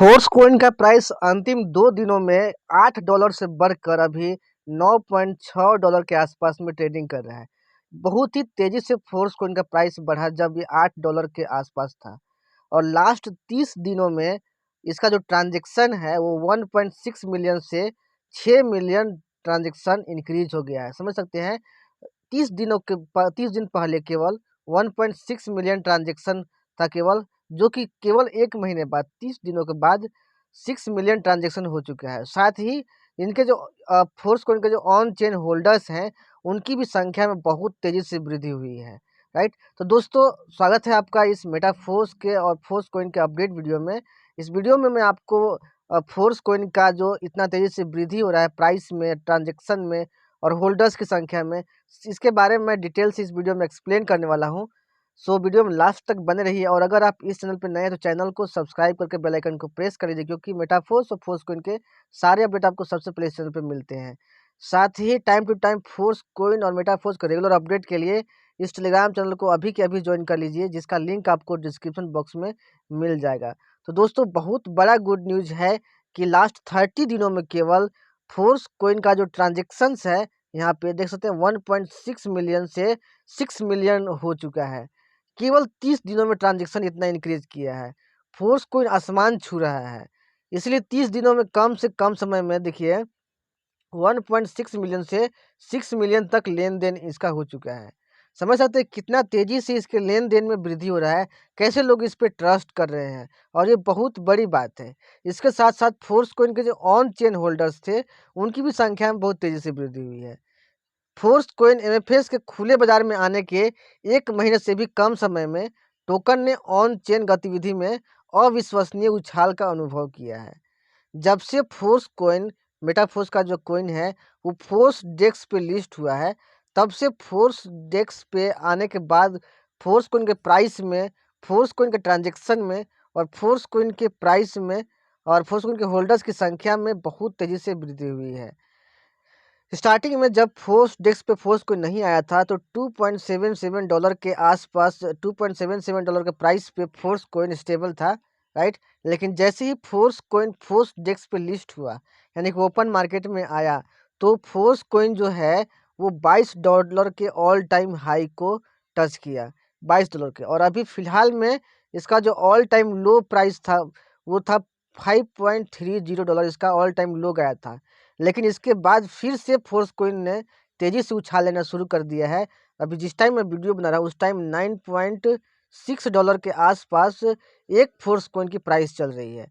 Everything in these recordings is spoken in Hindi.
फोर्स कोइन का प्राइस अंतिम 2 दिनों में $8 से बढ़कर अभी $9.6 के आसपास में ट्रेडिंग कर रहा है। बहुत ही तेज़ी से फोर्स कोइन का प्राइस बढ़ा जब ये $8 के आसपास था और लास्ट 30 दिनों में इसका जो ट्रांज़ैक्शन है वो 1.6 मिलियन से 6 मिलियन ट्रांज़ैक्शन इंक्रीज़ हो गया है। समझ सकते हैं 30 दिन पहले केवल 1.6 मिलियन ट्रांज़ैक्शन था केवल, जो कि केवल 1 महीने बाद 30 दिनों के बाद 6 मिलियन ट्रांज़ैक्शन हो चुका है। साथ ही इनके जो फोर्स कोइन के जो ऑन चेन होल्डर्स हैं, उनकी भी संख्या में बहुत तेज़ी से वृद्धि हुई है, राइट? तो दोस्तों स्वागत है आपका इस मेटाफोर्स के और फोर्स कोइन के अपडेट वीडियो में। इस वीडियो में मैं आपको फोर्स कोइन का जो इतना तेज़ी से वृद्धि हो रहा है प्राइस में, ट्रांज़ैक्शन में और होल्डर्स की संख्या में, इसके बारे में मैं डिटेल से इस वीडियो में एक्सप्लेन करने वाला हूँ। सो वीडियो में लास्ट तक बने रहिए और अगर आप इस चैनल पर नए हैं तो चैनल को सब्सक्राइब करके बेल आइकन को प्रेस कर लीजिए, क्योंकि मेटाफोर्स और फोर्स कोइन के सारे अपडेट आपको सबसे पहले इस चैनल पे मिलते हैं। साथ ही time to time force coin और मेटाफोर्स के रेगुलर अपडेट के लिए इस टेलीग्राम चैनल को अभी के अभी ज्वाइन कर लीजिए, जिसका लिंक आपको डिस्क्रिप्शन बॉक्स में मिल जाएगा। तो दोस्तों बहुत बड़ा गुड न्यूज़ है कि लास्ट 30 दिनों में केवल फोर्स कोइन का जो ट्रांजेक्शन्स है, यहाँ पे देख सकते हैं 1.6 मिलियन से 6 मिलियन हो चुका है। केवल 30 दिनों में ट्रांजैक्शन इतना इंक्रीज किया है। फोर्स कोइन आसमान छू रहा है। इसलिए 30 दिनों में कम से कम समय में देखिए 1.6 मिलियन से 6 मिलियन तक लेन-देन इसका हो चुका है। समझ सकते हैं कितना तेज़ी से इसके लेन-देन में वृद्धि हो रहा है, कैसे लोग इस पे ट्रस्ट कर रहे हैं और ये बहुत बड़ी बात है। इसके साथ-साथ फोर्स कोइन के जो ऑन चेन होल्डर्स थे, उनकी भी संख्या में बहुत तेज़ी से वृद्धि हुई है। फोर्स कोइन एमएफएस के खुले बाजार में आने के 1 महीने से भी कम समय में टोकन ने ऑन चेन गतिविधि में अविश्वसनीय उछाल का अनुभव किया है। जब से फोर्स कोइन मेटाफोर्स का जो कोइन है वो फोर्स डेक्स पे लिस्ट हुआ है, तब से फोर्स डेक्स पे आने के बाद फोर्स कोइन के प्राइस में, फोर्स कोइन के ट्रांजैक्शन में और फोर्स कोइन के प्राइस में और फोर्स कोइन के होल्डर्स की संख्या में बहुत तेज़ी से वृद्धि हुई है। स्टार्टिंग में जब फोर्स डेस्क पे फोर्स कोइन नहीं आया था तो $2.77 के आसपास, $2.77 के प्राइस पे फोर्स कोइन स्टेबल था, राइट? लेकिन जैसे ही फोर्स कोइन फोर्स डेस्क पे लिस्ट हुआ, यानी कि ओपन मार्केट में आया, तो फोर्स कोइन जो है वो $22 के ऑल टाइम हाई को टच किया, $22 के। और अभी फ़िलहाल में इसका जो ऑल टाइम लो प्राइस था वो था $5.30, इसका ऑल टाइम लो गया था। लेकिन इसके बाद फिर से फोर्स कोइन ने तेज़ी से उछाल लेना शुरू कर दिया है। अभी जिस टाइम मैं वीडियो बना रहा हूँ उस टाइम $9.6 के आसपास एक फोर्स कोइन की प्राइस चल रही है।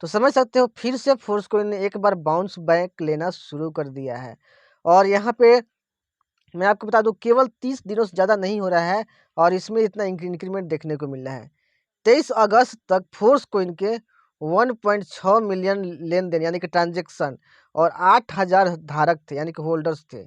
तो समझ सकते हो फिर से फोर्स कोइन ने एक बार बाउंस बैक लेना शुरू कर दिया है। और यहाँ पे मैं आपको बता दूँ केवल 30 दिनों से ज़्यादा नहीं हो रहा है और इसमें इतना इंक्रीमेंट देखने को मिल रहा है। 23 अगस्त तक फोर्स कोइन के 1.6 मिलियन लेन-देन यानी कि ट्रांज़ैक्शन और 8,000 धारक थे, यानी कि होल्डर्स थे।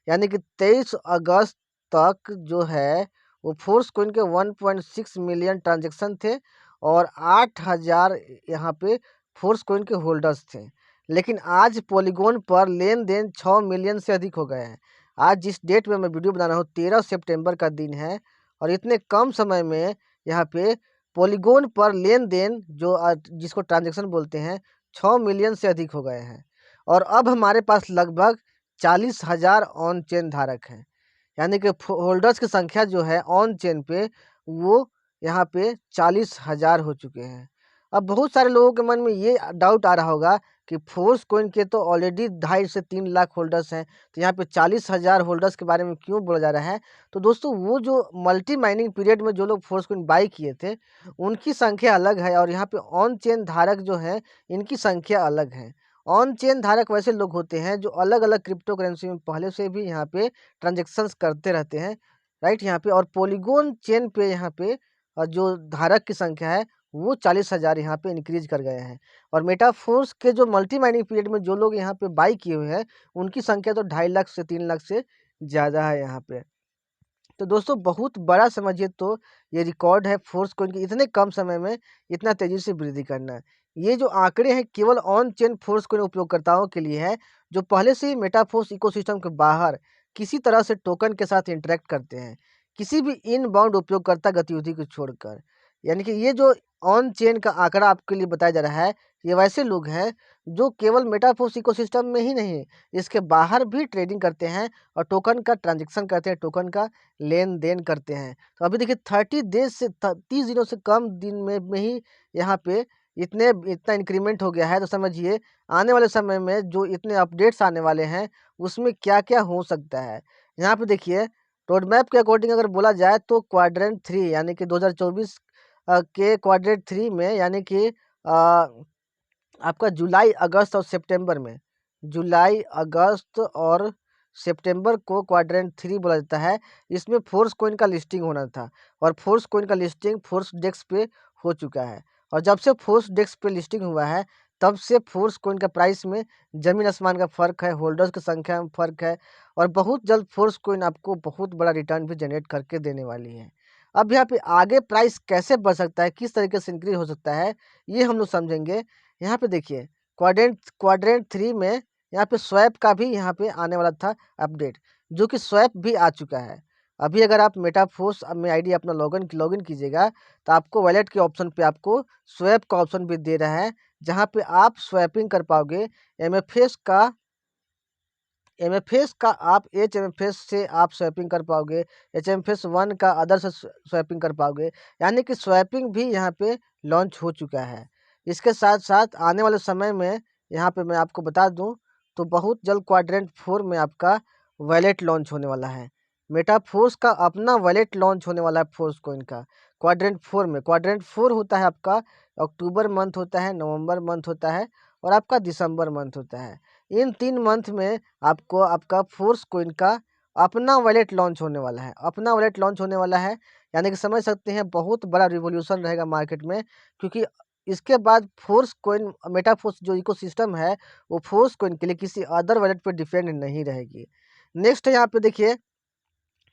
यानी कि 23 अगस्त तक जो है वो फोर्स कोइन के 1.6 मिलियन ट्रांज़ैक्शन थे और 8,000 यहाँ पे फोर्स कोइन के होल्डर्स थे। लेकिन आज पॉलीगॉन पर लेन-देन 6 मिलियन से अधिक हो गए हैं। आज जिस डेट में मैं वीडियो बना रहा हूँ 13 सितंबर का दिन है और इतने कम समय में यहाँ पे पॉलीगॉन पर लेन-देन जो जिसको ट्रांजैक्शन बोलते हैं 6 मिलियन से अधिक हो गए हैं और अब हमारे पास लगभग 40,000 ऑन चेन धारक हैं। यानी कि होल्डर्स की संख्या जो है ऑन चेन पे वो यहाँ पे 40,000 हो चुके हैं। अब बहुत सारे लोगों के मन में ये डाउट आ रहा होगा कि फोर्स कोइन के तो ऑलरेडी 2.5 से 3 लाख होल्डर्स हैं, तो यहाँ पे 40,000 होल्डर्स के बारे में क्यों बोला जा रहा है? तो दोस्तों वो जो मल्टी माइनिंग पीरियड में जो लोग फोर्स कोइन बाई किए थे, उनकी संख्या अलग है और यहाँ पे ऑन चेन धारक जो हैं, इनकी संख्या अलग है। ऑन चेन धारक वैसे लोग होते हैं जो अलग-अलग क्रिप्टो करेंसी में पहले से भी यहाँ पे ट्रांज़ैक्शंस करते रहते हैं, राइट? यहाँ पे और पॉलीगॉन चेन पे यहाँ पे जो धारक की संख्या है, वो 40,000 यहाँ पे इंक्रीज़ कर गए हैं। और मेटाफोर्स के जो मल्टी माइनिंग पीरियड में जो लोग यहाँ पे बाई किए हुए हैं, उनकी संख्या तो 2.5 लाख से 3 लाख से ज़्यादा है यहाँ पे। तो दोस्तों बहुत बड़ा समझिए तो ये रिकॉर्ड है फोर्स कोइन की इतने कम समय में इतना तेज़ी से वृद्धि करना। ये जो आंकड़े हैं केवल ऑन चेन फोर्स कोइन उपयोगकर्ताओं के लिए है, जो पहले से ही मेटाफोर्स इकोसिस्टम के बाहर किसी तरह से टोकन के साथ इंटरैक्ट करते हैं, किसी भी इनबाउंड उपयोगकर्ता गतिविधि को छोड़कर। यानी कि ये जो ऑन चेन का आंकड़ा आपके लिए बताया जा रहा है, ये वैसे लोग हैं जो केवल मेटाफोर्स इकोसिस्टम में ही नहीं, इसके बाहर भी ट्रेडिंग करते हैं और टोकन का ट्रांजैक्शन करते हैं, टोकन का लेन-देन करते हैं। तो अभी देखिए 30 डेज़ से 30 दिनों से कम दिन में ही यहाँ पे इतना इंक्रीमेंट हो गया है, तो समझिए आने वाले समय में जो इतने अपडेट्स आने वाले हैं, उसमें क्या-क्या हो सकता है। यहाँ पे देखिए रोड मैप के अकॉर्डिंग अगर बोला जाए तो क्वाड्रेंट 3 यानी कि 2024 के क्वाड्रेंट 3 में यानी कि आपका जुलाई, अगस्त और सितंबर में, जुलाई, अगस्त और सितंबर को क्वाड्रेंट 3 बोला जाता है। इसमें फोर्स कॉइन का लिस्टिंग होना था और फोर्स कॉइन का लिस्टिंग फोर्स डेस्क पे हो चुका है और जब से फोर्स डेस्क पे लिस्टिंग हुआ है, तब से फोर्स कॉइन का प्राइस में ज़मीन आसमान का फ़र्क है, होल्डर्स की संख्या में फ़र्क है और बहुत जल्द फोर्स कॉइन आपको बहुत बड़ा रिटर्न भी जनरेट करके देने वाली है। अब यहाँ पे आगे प्राइस कैसे बढ़ सकता है, किस तरीके से इंक्रीज़ हो सकता है, ये हम लोग समझेंगे। यहाँ पे देखिए क्वाड्रेंट क्वाड्रेंट 3 में यहाँ पे स्वैप का भी यहाँ पे आने वाला था अपडेट, जो कि स्वैप भी आ चुका है। अभी अगर आप मेटाफोर्स में आईडी अपना लॉगिन कीजिएगा, तो आपको वॉलेट के ऑप्शन पे आपको स्वैप का ऑप्शन भी दे रहा है, जहाँ पे आप स्वैपिंग कर पाओगे। एमएफएस का एमएफएस का आप एचएमएफएस से आप स्वैपिंग कर पाओगे, एचएमएफएस 1 का अदर से स्वैपिंग कर पाओगे, यानी कि स्वैपिंग भी यहाँ पे लॉन्च हो चुका है। इसके साथ-साथ आने वाले समय में यहाँ पे मैं आपको बता दूँ, तो बहुत जल्द क्वाड्रेंट 4 में आपका वॉलेट लॉन्च होने वाला है। मेटाफोर्स का अपना वॉलेट लॉन्च होने वाला है फोर्स कॉइन का, क्वाड्रेंट 4 में। क्वाड्रेंट 4 होता है आपका अक्टूबर मंथ होता है, नवंबर मंथ होता है और आपका दिसंबर मंथ होता है। इन 3 मंथ में आपको आपका फोर्स कॉइन का अपना वॉलेट लॉन्च होने वाला है, अपना वॉलेट लॉन्च होने वाला है, यानी कि समझ सकते हैं बहुत बड़ा रिवॉल्यूशन रहेगा मार्केट में, क्योंकि इसके बाद फोर्स कॉइन मेटाफोर्स जो इकोसिस्टम है, वो फोर्स कॉइन के लिए किसी अदर वॉलेट पे डिपेंड नहीं रहेगी। नेक्स्ट यहाँ पे देखिए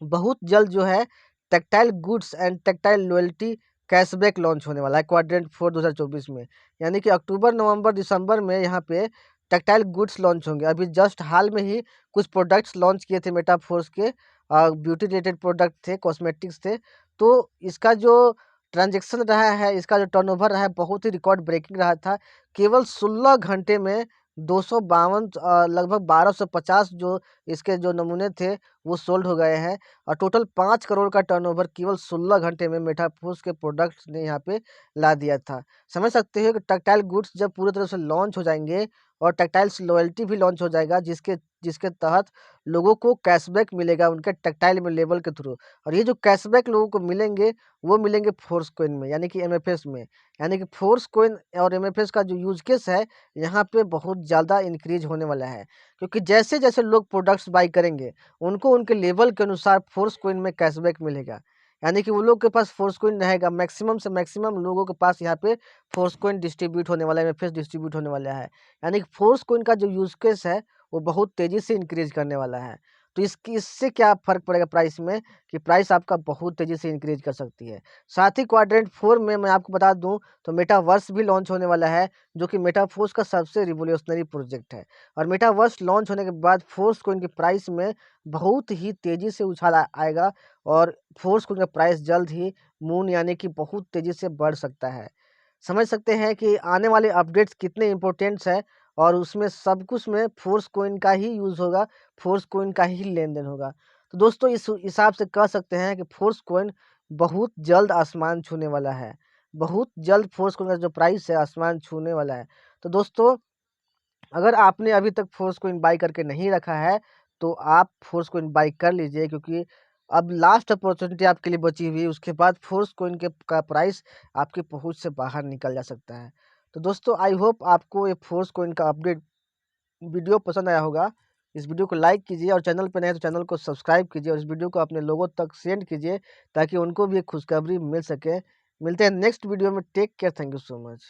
बहुत जल्द जो है tactile goods and tactile loyalty cashback launch होने वाला है क्वाड्रेंट 4 2024 में, यानी कि अक्टूबर, नवंबर, दिसंबर में यहाँ पे टेक्टाइल गुड्स लॉन्च होंगे। अभी जस्ट हाल में ही कुछ प्रोडक्ट्स लॉन्च किए थे मेटाफोर्स के, ब्यूटी रिलेटेड प्रोडक्ट थे, कॉस्मेटिक्स थे। तो इसका जो ट्रांजैक्शन रहा है, इसका जो टर्नओवर रहा है, बहुत ही रिकॉर्ड ब्रेकिंग रहा था। केवल 16 घंटे में 252 लगभग 1250 जो इसके जो नमूने थे, वो सोल्ड हो गए हैं और टोटल 5 करोड़ का टर्नओवर केवल 16 घंटे में मेटाफोर्स के प्रोडक्ट्स ने यहाँ पे ला दिया था। समझ सकते हो कि टेक्टाइल गुड्स जब पूरी तरह से लॉन्च हो जाएँगे और टेक्टाइल्स लॉयल्टी भी लॉन्च हो जाएगा, जिसके जिसके तहत लोगों को कैशबैक मिलेगा उनके टेक्टाइल में लेबल के थ्रू, और ये जो कैशबैक लोगों को मिलेंगे, वो मिलेंगे फोर्स कॉइन में, यानी कि एमएफएस में। यानी कि फोर्स कॉइन और एमएफएस का जो यूज़ केस है, यहाँ पे बहुत ज़्यादा इंक्रीज़ होने वाला है, क्योंकि जैसे-जैसे लोग प्रोडक्ट्स बाय करेंगे, उनको उनके लेवल के अनुसार फोर्स कॉइन में कैशबैक मिलेगा। यानी कि वो लोग के पास फोर्स कॉइन रहेगा, मैक्सिमम से मैक्सिमम लोगों के पास यहाँ पे फोर्स कॉइन डिस्ट्रीब्यूट होने वाला है, एमएफएस डिस्ट्रीब्यूट होने वाला है। यानी कि फोर्स कॉइन का जो यूज़ केस है, वो बहुत तेज़ी से इंक्रीज़ करने वाला है। तो इससे क्या फ़र्क पड़ेगा प्राइस में, कि प्राइस आपका बहुत तेज़ी से इंक्रीज़ कर सकती है। साथ ही क्वाड्रेंट 4 में मैं आपको बता दूँ, तो मेटावर्स भी लॉन्च होने वाला है, जो कि मेटाफोर्स का सबसे रिवॉल्यूशनरी प्रोजेक्ट है। और मेटावर्स लॉन्च होने के बाद फोर्स कॉइन की प्राइस में बहुत ही तेज़ी से उछाल आएगा और फोर्स कॉइन का प्राइस जल्द ही मून यानी कि बहुत तेज़ी से बढ़ सकता है। समझ सकते हैं कि आने वाले अपडेट्स कितने इम्पोर्टेंट्स हैं और उसमें सब कुछ में फोर्स कॉइन का ही यूज़ होगा, फोर्स कॉइन का ही लेन-देन होगा। तो दोस्तों इस हिसाब से कह सकते हैं कि फोर्स कॉइन बहुत जल्द आसमान छूने वाला है। बहुत जल्द फोर्स कॉइन का जो प्राइस है आसमान छूने वाला है। तो दोस्तों अगर आपने अभी तक फोर्स कॉइन बाय करके नहीं रखा है, तो आप फोर्स कॉइन बाय कर लीजिए, क्योंकि अब लास्ट अपॉर्चुनिटी आपके लिए बची हुई है, उसके बाद फोर्स कॉइन के का प्राइस आपकी पहुँच से बाहर निकल जा सकता है। तो दोस्तों आई होप आपको ये फोर्स कॉइन का अपडेट वीडियो पसंद आया होगा। इस वीडियो को लाइक कीजिए और चैनल पे नए हैं तो चैनल को सब्सक्राइब कीजिए और इस वीडियो को अपने लोगों तक सेंड कीजिए, ताकि उनको भी एक खुशखबरी मिल सके। मिलते हैं नेक्स्ट वीडियो में, take care, thank you so much.